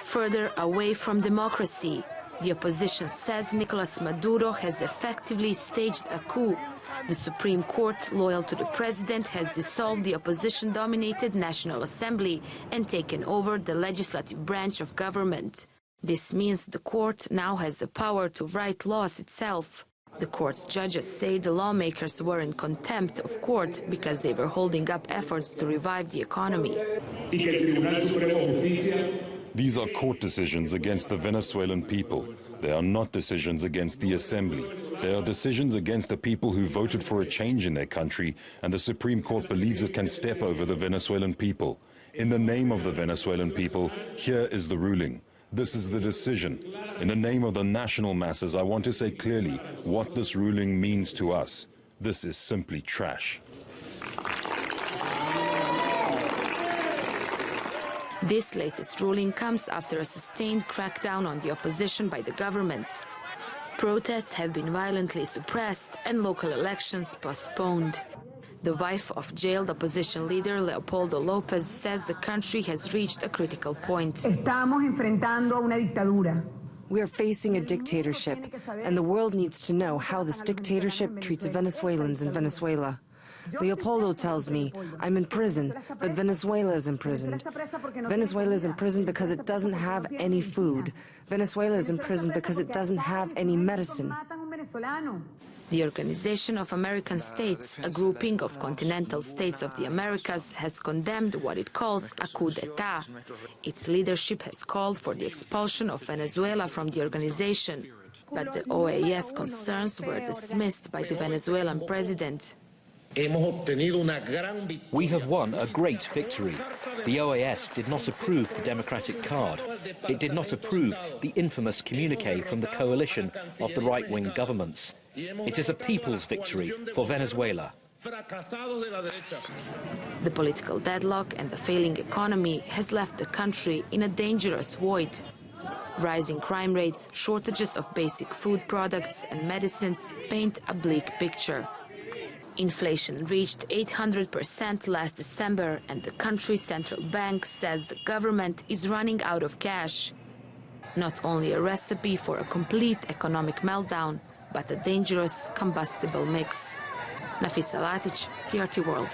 Further away from democracy, the opposition says Nicolas Maduro has effectively staged a coup. The Supreme Court, loyal to the president, has dissolved the opposition-dominated National Assembly and taken over the legislative branch of government. This means the court now has the power to write laws itself. The court's judges say the lawmakers were in contempt of court because they were holding up efforts to revive the economy. These are court decisions against the Venezuelan people. They are not decisions against the Assembly. They are decisions against the people who voted for a change in their country, and the Supreme Court believes it can step over the Venezuelan people. In the name of the Venezuelan people, here is the ruling. This is the decision. In the name of the national masses, I want to say clearly what this ruling means to us. This is simply trash. This latest ruling comes after a sustained crackdown on the opposition by the government. Protests have been violently suppressed and local elections postponed. The wife of jailed opposition leader Leopoldo López says the country has reached a critical point. We are facing a dictatorship, and the world needs to know how this dictatorship treats Venezuelans in Venezuela. Leopoldo tells me, I'm in prison, but Venezuela is imprisoned. Venezuela is imprisoned because it doesn't have any food. Venezuela is imprisoned because it doesn't have any medicine. The Organization of American States, a grouping of continental states of the Americas, has condemned what it calls a coup d'etat. Its leadership has called for the expulsion of Venezuela from the organization, but the OAS concerns were dismissed by the Venezuelan president. We have won a great victory. The OAS did not approve the democratic card. It did not approve the infamous communique from the coalition of the right-wing governments. It is a people's victory for Venezuela. The political deadlock and the failing economy has left the country in a dangerous void. Rising crime rates, shortages of basic food products and medicines paint a bleak picture. Inflation reached 800% last December, and the country's central bank says the government is running out of cash. Not only a recipe for a complete economic meltdown, but a dangerous combustible mix. Nafisa Latic, TRT World.